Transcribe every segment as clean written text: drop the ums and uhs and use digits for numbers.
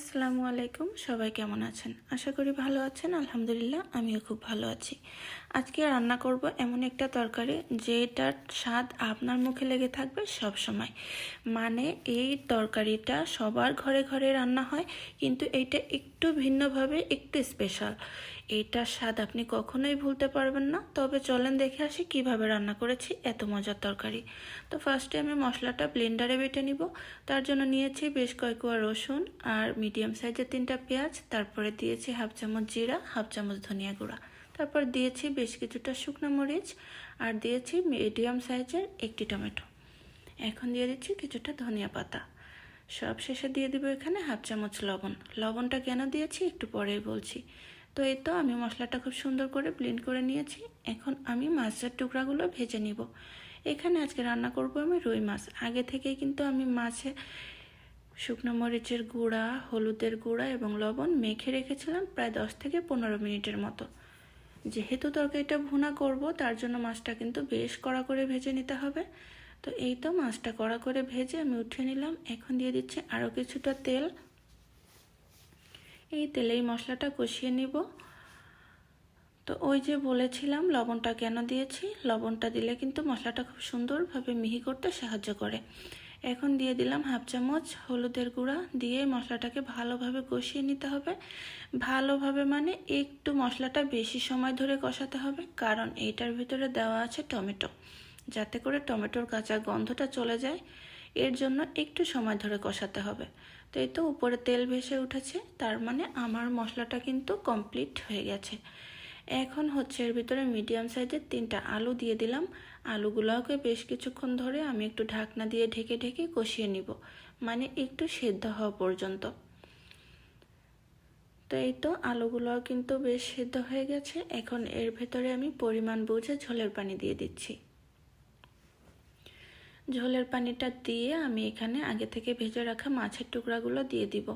আসসালামু আলাইকুম। সবাই কেমন আছেন? আশা করি ভালো আছেন। আলহামদুলিল্লাহ আমিও খুব ভালো আছি। আজকে রান্না করব এমন একটা তরকারি যেটার স্বাদ আপনার মুখে লেগে থাকবে সব সময়। মানে এই তরকারিটা সবার ঘরে ঘরে রান্না হয়, কিন্তু এইটা একটু ভিন্নভাবে, একটু স্পেশাল। এইটার স্বাদ আপনি কখনোই ভুলতে পারবেন না। তবে চলেন দেখে আসি কিভাবে রান্না করেছি এত মজার তরকারি। তো ফার্স্টে আমি মশলাটা ব্লেন্ডারে বেটে নিব। তার জন্য নিয়েছি বেশ কয়েক কোয়া রসুন আর মিডিয়াম সাইজের 3টা পেঁয়াজ, তারপরে দিয়েছি হাফ চামচ জিরা, হাফ চামচ ধনিয়া গুঁড়া, তারপর দিয়েছি বেশ কিছুটা শুকনো মরিচ, আর দিয়েছি মিডিয়াম সাইজের একটি টমেটো। এখন দিয়ে দিচ্ছি কিছুটা ধনিয়া পাতা। সব শেষে দিয়ে দিব এখানে হাফ চামচ লবণ। লবণটা কেন দিয়েছি একটু পরেই বলছি। তো এই তো আমি মশলাটা খুব সুন্দর করে ব্লেন্ড করে নিয়েছি। এখন আমি মাছের টুকরাগুলো ভেজে নিব। এখানে আজকে রান্না করব আমি রুই মাছ। আগে থেকেই কিন্তু আমি মাছে শুকনো মরিচের গুঁড়া, হলুদের গুঁড়া এবং লবণ মেখে রেখেছিলাম প্রায় 10 থেকে 15 মিনিটের মতো। যেহেতু তরকারিটা ভুনা করব, তার জন্য মাছটা কিন্তু বেশ কড়া করে ভেজে নিতে হবে। তো এই তো মাছটা কড়া করে ভেজে আমি উঠিয়ে নিলাম। এখন দিয়ে দিচ্ছি আরও কিছুটা তেল। এই তেলেই মশলাটা কষিয়ে নিব। তো ওই যে বলেছিলাম লবণটা কেন দিয়েছি, লবণটা দিলে কিন্তু মশলাটা খুব সুন্দরভাবে মিহি করতে সাহায্য করে। এখন দিয়ে দিলাম হাফ চামচ হলুদের গুঁড়া, দিয়ে মশলাটাকে ভালোভাবে কষিয়ে নিতে হবে। ভালোভাবে মানে একটু মশলাটা বেশি সময় ধরে কষাতে হবে, কারণ এইটার ভিতরে দেওয়া আছে টমেটো, যাতে করে টমেটোর কাঁচা গন্ধটা চলে যায়। এর জন্য একটু সময় ধরে কষাতে হবে। তো এই তো উপরে তেল ভেসে উঠেছে, তার মানে আমার মশলাটা কিন্তু কমপ্লিট হয়ে গেছে। এখন হচ্ছে এর ভিতরে মিডিয়াম সাইজের 3টা আলু দিয়ে দিলাম। আলুগুলোকে বেশ কিছুক্ষণ ধরে আমি একটু ঢাকনা দিয়ে ঢেকে ঢেকে কষিয়ে নিব, মানে একটু সেদ্ধ হওয়া পর্যন্ত। তো এই তো আলুগুলো কিন্তু বেশ সেদ্ধ হয়ে গেছে। এখন এর ভেতরে আমি পরিমাণ বুঝে ঝোলের পানি দিয়ে দিচ্ছি। ঝোলের পানিটা দিয়ে আমি এখানে আগে থেকে ভেজে রাখা মাছের টুকরাগুলো দিয়ে দিব।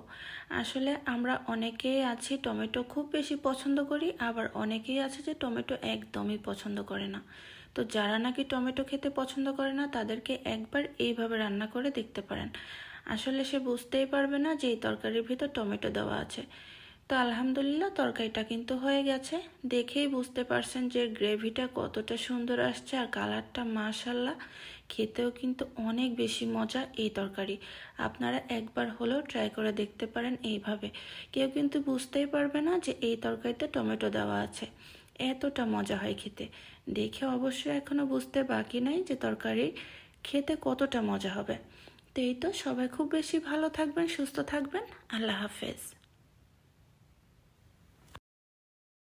আসলে আমরা অনেকেই আছি টমেটো খুব বেশি পছন্দ করি, আবার অনেকেই আছে যে টমেটো একদমই পছন্দ করে না। তো যারা নাকি টমেটো খেতে পছন্দ করে না, তাদেরকে একবার এইভাবে রান্না করে দেখতে পারেন। আসলে সে বুঝতেই পারবে না যে এই তরকারির ভিতর টমেটো দেওয়া আছে। তো আলহামদুলিল্লাহ তরকারিটা কিন্তু হয়ে গেছে। দেখেই বুঝতে পারছেন যে গ্রেভিটা কতটা সুন্দর আসছে, আর কালারটা মাশাল্লাহ। খেতেও কিন্তু অনেক বেশি মজা এই তরকারি। আপনারা একবার হলেও ট্রাই করে দেখতে পারেন এইভাবে। কেউ কিন্তু বুঝতেই পারবে না যে এই তরকারিতে টমেটো দেওয়া আছে। এতটা মজা হয় খেতে। দেখে অবশ্যই এখনো বুঝতে বাকি নাই যে তরকারি খেতে কতটা মজা হবে। তো এই তো, সবাই খুব বেশি ভালো থাকবেন, সুস্থ থাকবেন। আল্লাহ হাফেজ।